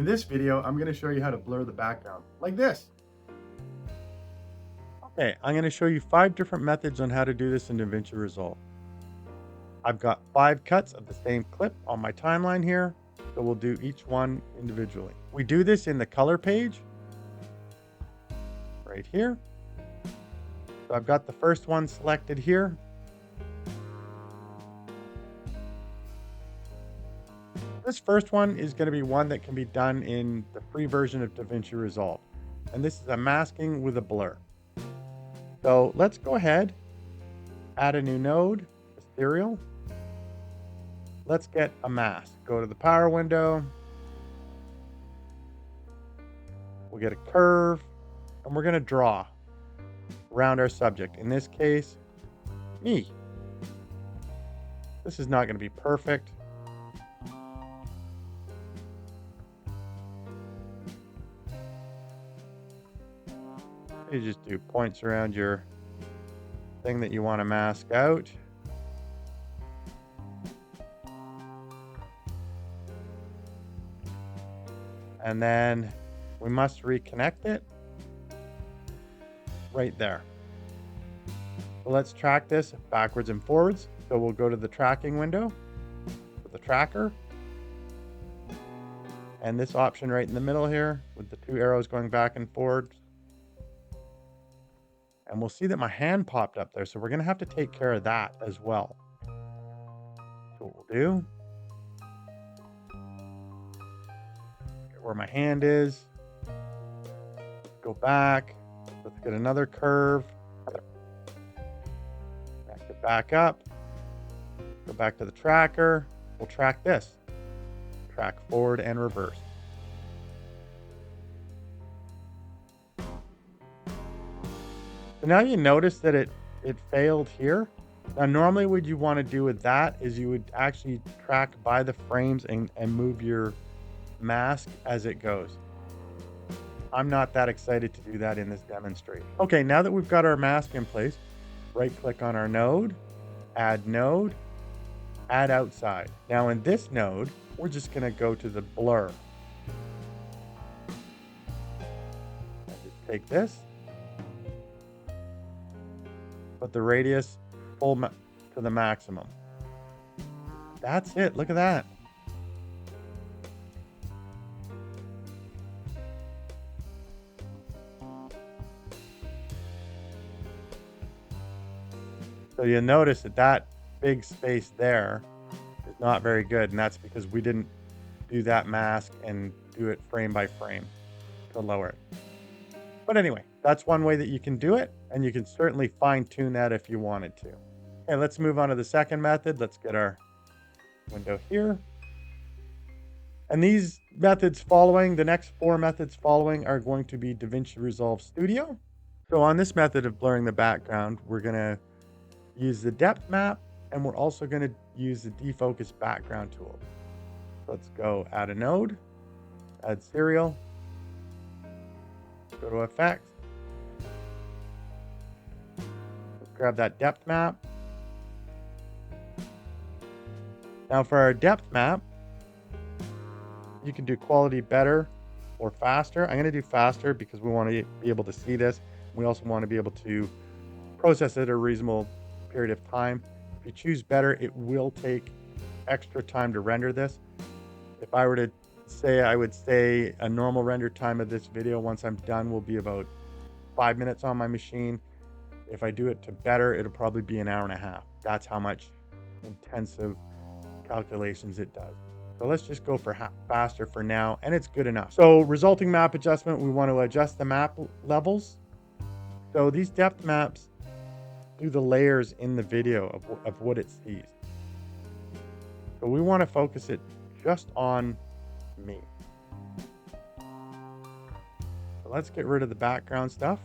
In this video, I'm going to show you how to blur the background, like this. Okay, I'm going to show you 5 different methods on how to do this in DaVinci Resolve. I've got 5 cuts of the same clip on my timeline here, so we'll do each one individually. We do this in the color page, right here. So I've got the first one selected here. This first one is going to be one that can be done in the free version of DaVinci Resolve. And this is a masking with a blur. So let's go ahead, add a new node, a serial. Let's get a mask. Go to the power window. We'll get a curve, and we're going to draw around our subject. In this case, me. This is not going to be perfect. You just do points around your thing that you want to mask out. And then we must reconnect it right there. So let's track this backwards and forwards. So we'll go to the tracking window with the tracker. And this option right in the middle here with the 2 arrows going back and forward. And we'll see that my hand popped up there. So we're going to have to take care of that as well. So what we'll do, get where my hand is, go back, let's get another curve, connect it back up, go back to the tracker, we'll track this, track forward and reverse. So now you notice that it failed here. Now normally what you want to do with that is you would actually track by the frames and move your mask as it goes. I'm not that excited to do that in this demonstration. Okay, now that we've got our mask in place, right click on our node, add outside. Now in this node, we're just going to go to the blur. Just take this, put the radius full to the maximum. That's it. Look at that. So you'll notice that big space there is not very good. And that's because we didn't do that mask and do it frame by frame to lower it. But anyway, that's one way that you can do it. And you can certainly fine tune that if you wanted to. Okay, let's move on to the second method. Let's get our window here. And these methods following, the next 4 methods following are going to be DaVinci Resolve Studio. So on this method of blurring the background, we're going to use the depth map, and we're also going to use the defocus background tool. Let's go add a node, add serial, go to effects, let's grab that depth map. Now for our depth map, you can do quality better or faster. I'm going to do faster because we want to be able to see this. We also want to be able to process it at a reasonable period of time. If you choose better, it will take extra time to render this. If I were to say, I would say a normal render time of this video once I'm done will be about 5 minutes on my machine. If I do it to better, it'll probably be an hour and a half. That's how much intensive calculations it does. So let's just go for faster for now, and it's good enough. So resulting map adjustment, we want to adjust the map levels. So these depth maps do the layers in the video of what it sees. So we want to focus it just on me. So let's get rid of the background stuff.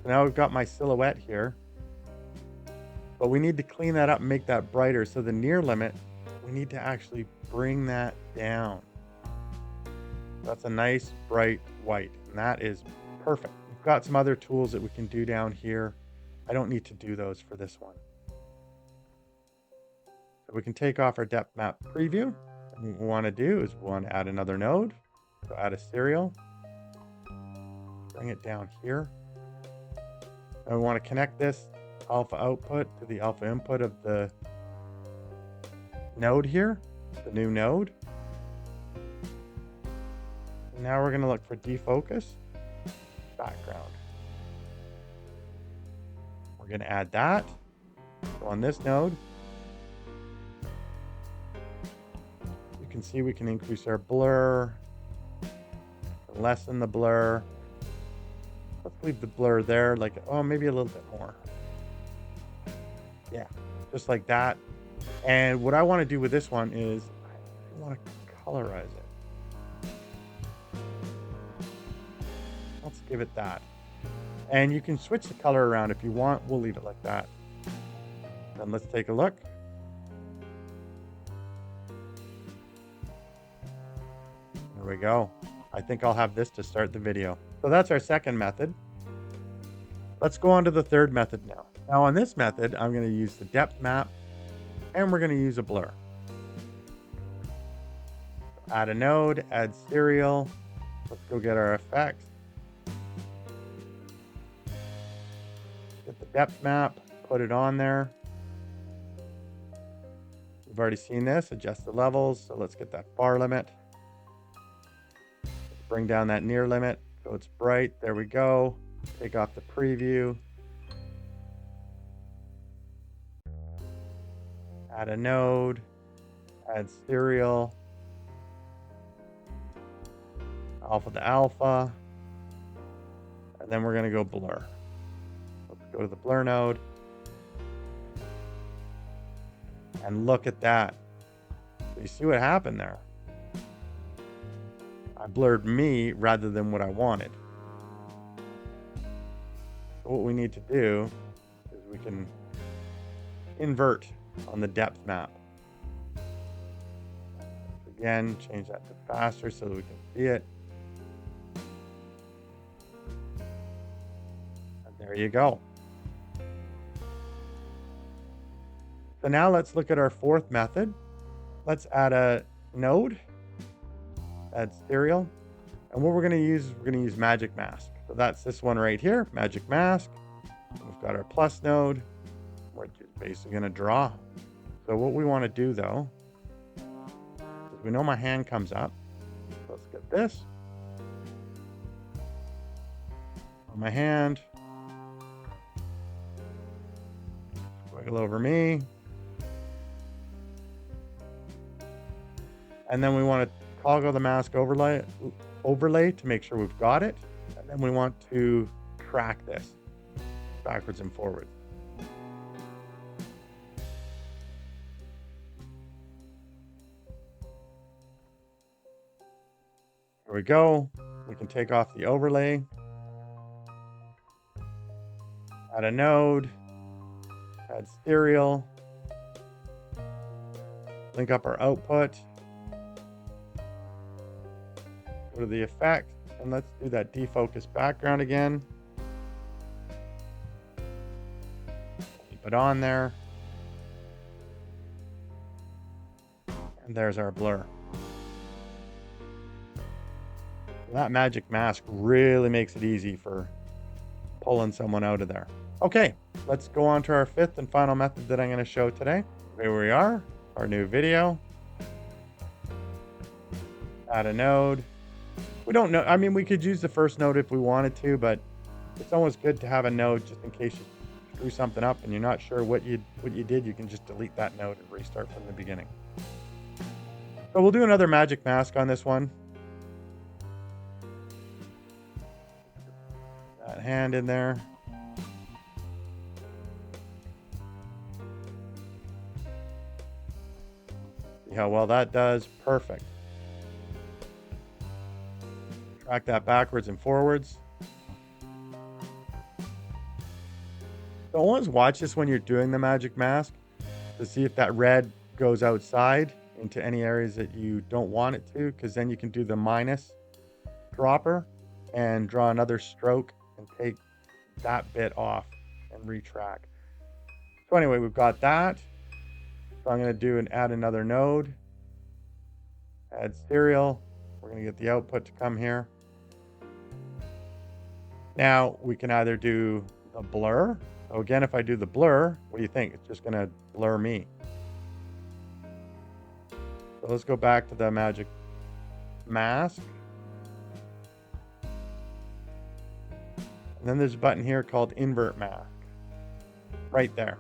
So now we've got my silhouette here, but we need to clean that up and make that brighter. So the near limit, we need to actually bring that down. That's a nice bright white, and that is perfect. We've got some other tools that we can do down here. I don't need to do those for this one. So we can take off our depth map preview And what we want to do is we want to add another node. So add a serial. Bring it down here. And we want to connect this alpha output to the alpha input of the node here, the new node. And now we're going to look for defocus background. We're going to add that. So on this node, you can see we can increase our blur, lessen the blur. Let's leave the blur there, like, oh, maybe a little bit more. Yeah, just like that. And what I want to do with this one is I want to colorize it. Let's give it that. And you can switch the color around if you want. We'll leave it like that. Then let's take a look. There we go. I think I'll have this to start the video. So that's our second method. Let's go on to the third method now. Now on this method, I'm going to use the depth map and we're going to use a blur. Add a node, add serial. Let's go get our effects. Get the depth map, put it on there. We've already seen this, adjust the levels. So let's get that far limit. Let's bring down that near limit so it's bright. There we go. Take off the preview. Add a node, add serial, alpha to alpha, and then we're going to go blur. Let's go to the blur node. And look at that. So you see what happened there? I blurred me rather than what I wanted. So what we need to do is we can invert on the depth map. Again, change that to faster so that we can see it. And there you go. So now let's look at our fourth method. Let's add a node, add serial. And what we're going to use magic mask. So that's this one right here, magic mask. We've got our plus node. We're just basically going to draw. So what we want to do though, is we know my hand comes up. Let's get this. On my hand. Wiggle over me. And then we want to toggle the mask overlay to make sure we've got it. And then we want to track this backwards and forwards. There we go. We can take off the overlay. Add a node. Add serial. Link up our output. Go to the effect. And let's do that defocus background again. Keep it on there. And there's our blur. That magic mask really makes it easy for pulling someone out of there. Okay, let's go on to our fifth and final method that I'm going to show today. Here we are, our new video. Add a node. We don't know, I mean, we could use the first node if we wanted to, but it's always good to have a node just in case you screw something up and you're not sure what you did. You can just delete that node and restart from the beginning. So we'll do another magic mask on this one. That hand in there. See how well that does? Perfect. Track that backwards and forwards. So always watch this when you're doing the magic mask to see if that red goes outside into any areas that you don't want it to, because then you can do the minus dropper and draw another stroke and take that bit off and retrack. So anyway, we've got that. So I'm going to do and add another node. Add serial. We're going to get the output to come here. Now we can either do a blur. So again, if I do the blur, what do you think? It's just going to blur me. So let's go back to the magic mask. And then there's a button here called invert mask. Right there.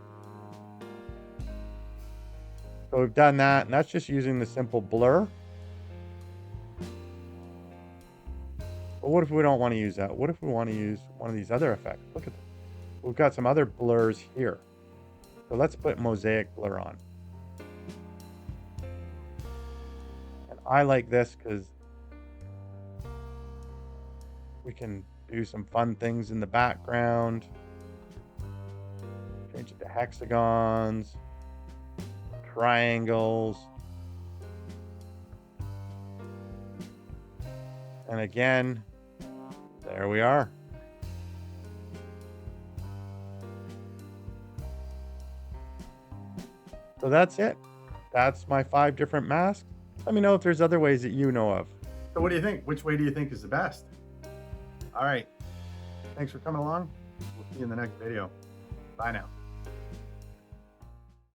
So we've done that, and that's just using the simple blur. But what if we don't want to use that? What if we want to use one of these other effects? Look at this. We've got some other blurs here. So let's put mosaic blur on. And I like this because we can do some fun things in the background. Change it to hexagons, triangles. And again, there we are. So that's it. That's my 5 different masks. Let me know if there's other ways that you know of. So what do you think? Which way do you think is the best? All right. Thanks for coming along. We'll see you in the next video. Bye now.